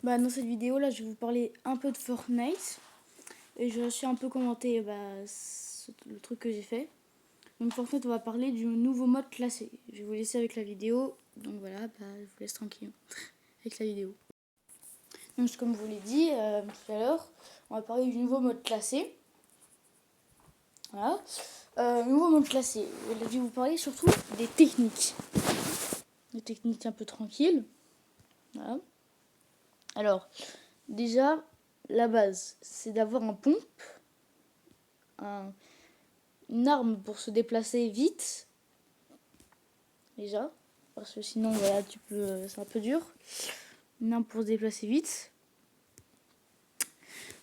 Dans cette vidéo là, je vais vous parler un peu de Fortnite et je suis un peu commenter le truc que j'ai fait. Donc Fortnite, on va parler du nouveau mode classé. Je vais vous laisser avec la vidéo. Donc voilà, je vous laisse tranquille avec la vidéo. Donc comme je vous l'ai dit tout à l'heure, on va parler du nouveau mode classé. Voilà. Nouveau mode classé. Je vais vous parler surtout des techniques. Des techniques un peu tranquilles. Voilà. Alors, déjà, la base, c'est d'avoir un pompe, une arme pour se déplacer vite. Déjà, parce que sinon, voilà, c'est un peu dur. Une arme pour se déplacer vite.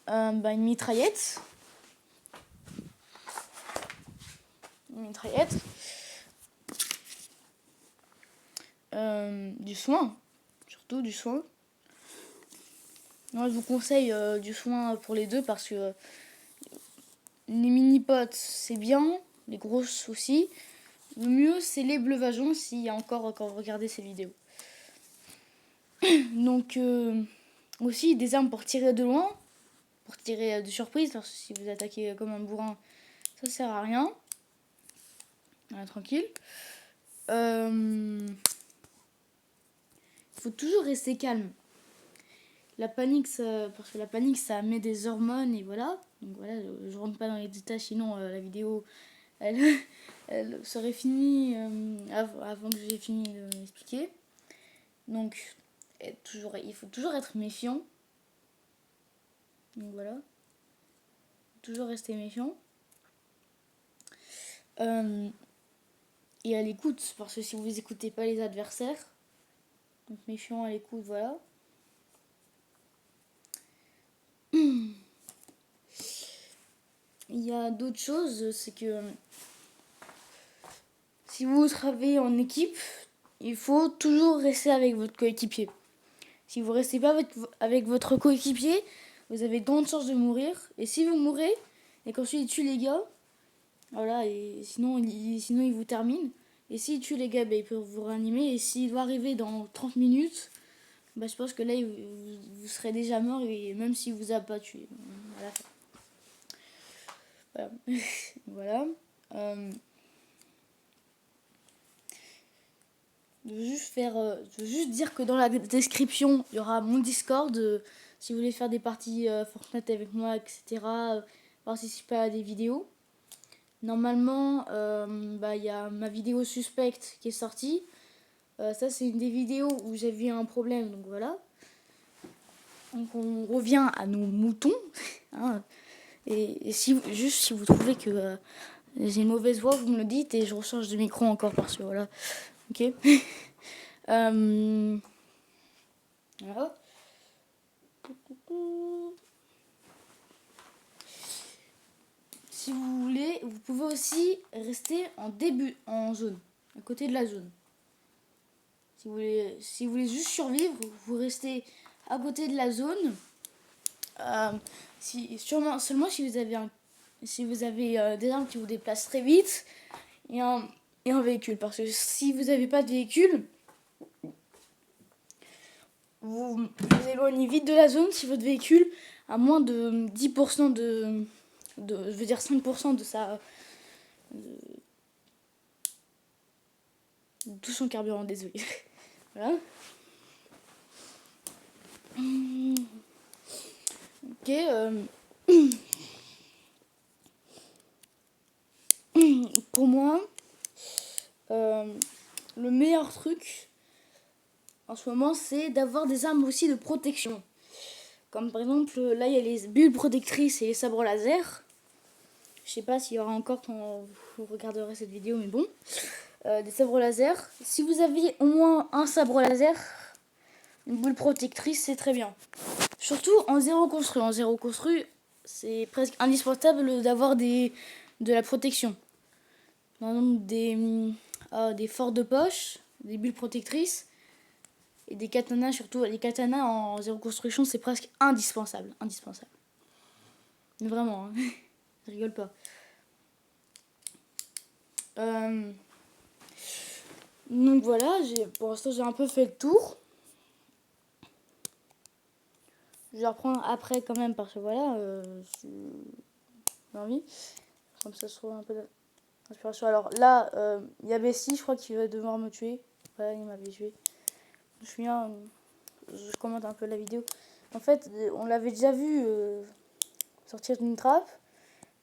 Une mitraillette. Du soin, surtout du soin. Moi, je vous conseille du soin pour les deux parce que les mini-potes, c'est bien, les grosses aussi. Le mieux, c'est les bleuvageons s'il y a encore quand vous regardez ces vidéos. Donc, aussi des armes pour tirer de loin, pour tirer de surprise, parce que si vous attaquez comme un bourrin, ça sert à rien. Voilà, tranquille. Il faut toujours rester calme. La panique, parce que la panique, ça met des hormones et voilà. Donc voilà, je rentre pas dans les détails, sinon la vidéo, elle, elle serait finie avant que j'ai fini de m'expliquer. Donc, il faut toujours être méfiant. Donc voilà, toujours rester méfiant. Et à l'écoute, parce que si vous écoutez pas les adversaires, donc méfiant à l'écoute, voilà. Il y a d'autres choses, c'est que si vous travaillez en équipe, il faut toujours rester avec votre coéquipier. Si vous restez pas avec votre coéquipier, vous avez de grandes chances de mourir. Et si vous mourrez, et qu'ensuite il tue les gars, voilà, et sinon il vous termine. Et s'il tue les gars, il peut vous réanimer. Et s'il doit arriver dans 30 minutes, je pense que là, vous serez déjà mort, et même s'il vous a pas tué. Voilà. Voilà. Je veux juste dire que dans la description, il y aura mon Discord. Si vous voulez faire des parties Fortnite avec moi, etc. Participer à des vidéos. Normalement, il y a ma vidéo suspecte qui est sortie. Ça, c'est une des vidéos où j'ai vu un problème, donc voilà. Donc on revient à nos moutons. Hein. Et si vous trouvez que j'ai une mauvaise voix, vous me le dites et je rechange de micro encore parce que voilà. Ok. Voilà. Si vous voulez, vous pouvez aussi rester en zone, à côté de la zone. Si vous voulez juste survivre, vous restez à côté de la zone. Seulement si vous avez des armes qui vous déplacent très vite et un véhicule. Parce que si vous n'avez pas de véhicule, vous éloignez vite de la zone si votre véhicule a moins de 10% je veux dire 5% de tout son carburant, désolé. Voilà. Ok. Pour moi, le meilleur truc en ce moment, c'est d'avoir des armes aussi de protection. Comme par exemple, là, il y a les bulles protectrices et les sabres laser. Je sais pas s'il y aura encore quand vous regarderez cette vidéo, mais bon. Des sabres laser. Si vous avez au moins un sabre laser, une boule protectrice, c'est très bien. Surtout en zéro construit. En zéro construit, c'est presque indispensable d'avoir de la protection. Par exemple, des forts de poche, des bulles protectrices et des katanas, surtout les katanas en zéro construction, c'est presque indispensable. Indispensable. Mais vraiment, hein. Je rigole pas. Donc voilà, pour l'instant j'ai un peu fait le tour. Je vais reprendre après quand même parce que voilà, j'ai envie. Comme ça se trouve un peu d'inspiration. Alors là, il y a Bessie, je crois qu'il va devoir me tuer. Ouais, il m'avait tué. Je viens, je commente un peu la vidéo. En fait, on l'avait déjà vu sortir d'une trappe,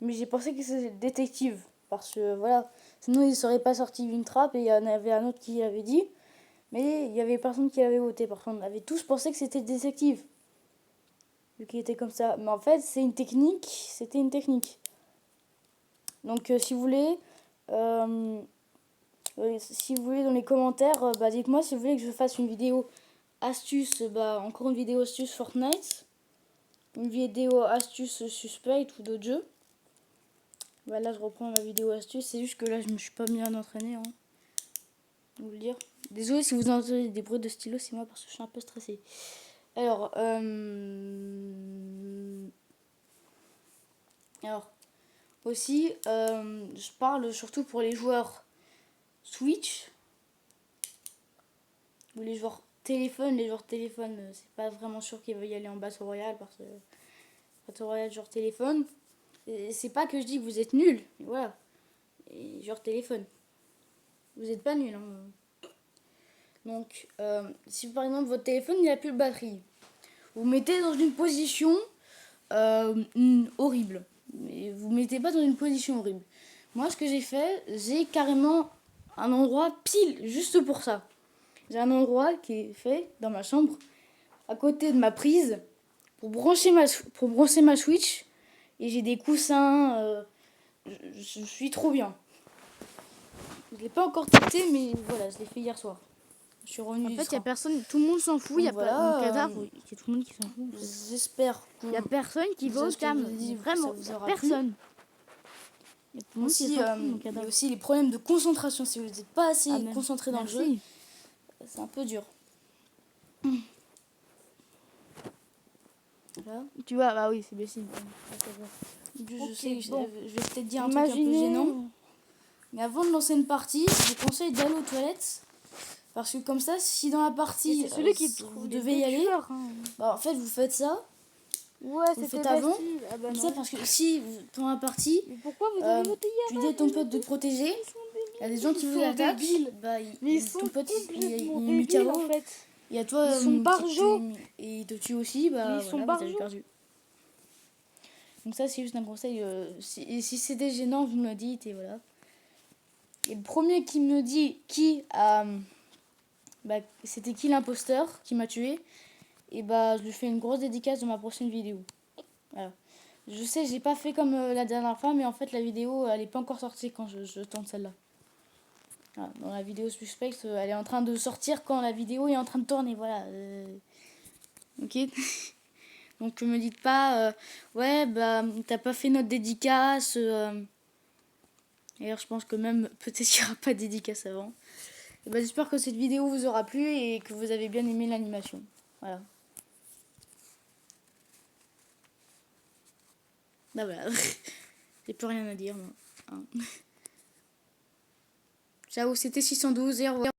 mais j'ai pensé que c'était détective. Parce que voilà, sinon il ne serait pas sorti d'une trappe et il y en avait un autre qui l'avait dit. Mais il y avait personne qui l'avait voté. Par contre, on avait tous pensé que c'était détective. Vu qu'il était comme ça. Mais en fait, c'est une technique. C'était une technique. Donc, si vous voulez, dans les commentaires, dites-moi si vous voulez que je fasse une vidéo astuce, encore une vidéo astuce Fortnite, une vidéo astuce Suspect ou d'autres jeux. Là, je reprends ma vidéo astuce. C'est juste que là, je me suis pas bien entraîné. Hein. Je vais vous le dire. Désolé si vous entendez des bruits de stylo, c'est moi parce que je suis un peu stressée. Alors, aussi, je parle surtout pour les joueurs Switch ou les joueurs téléphone. Les joueurs téléphone, c'est pas vraiment sûr qu'ils veulent y aller en Battle Royale parce que Battle Royale joueur téléphone. C'est pas que je dis que vous êtes nuls, mais voilà. Et joueur téléphone, vous êtes pas nuls. Hein. Donc, si par exemple votre téléphone il a plus de batterie, vous mettez dans une position horrible. Mais vous mettez pas dans une position horrible. Moi, ce que j'ai fait, j'ai carrément un endroit pile juste pour ça. J'ai un endroit qui est fait dans ma chambre, à côté de ma prise, pour brancher ma Switch. Et j'ai des coussins. Je suis trop bien. Je l'ai pas encore testé, mais voilà, je l'ai fait hier soir. Je suis revenue. En fait, il y a personne, tout le monde s'en fout. Il y a voilà, pas dans le cadavre, il y a tout le monde qui s'en fout. J'espère. Il y a personne qui va au cam. Vraiment, personne. Il y a aussi les problèmes de concentration. Si vous n'êtes pas assez concentré dans le jeu, c'est un peu dur. Voilà. Tu vois, bah oui, c'est Bessie. Je sais, je vais peut-être dire un truc un peu gênant. Mais avant de lancer une partie, je vous conseille d'aller aux toilettes. Parce que comme ça, si dans la partie, c'est celui qui vous devez y aller, en fait, vous faites ça. Ouais, vous faites avant. Ça, parce que si dans la partie, pourquoi vous avez voté hier, tu dis à ton pote de te protéger. Il y a des gens qui vous attaquent. Ton pote, il est mis KO. en fait. Et à toi, ils sont barjots. Et il te tue aussi, ils sont barjots. perdu. Donc ça, c'est juste un conseil. Si c'était gênant, vous me le dites et voilà. Et le premier qui me dit c'était qui l'imposteur qui m'a tué, et je lui fais une grosse dédicace dans ma prochaine vidéo. Voilà. Je sais, j'ai pas fait comme la dernière fois, mais en fait la vidéo elle est pas encore sortie quand je tente celle-là. Voilà. Dans la vidéo Suspect, elle est en train de sortir quand la vidéo est en train de tourner. Voilà. Ok. Donc me dites pas ouais t'as pas fait notre dédicace. D'ailleurs je pense que même peut-être qu'il n'y aura pas de dédicace avant. Et j'espère que cette vidéo vous aura plu et que vous avez bien aimé l'animation. Voilà. Voilà. J'ai plus rien à dire moi. Hein. Ciao, c'était 612 et au revoir.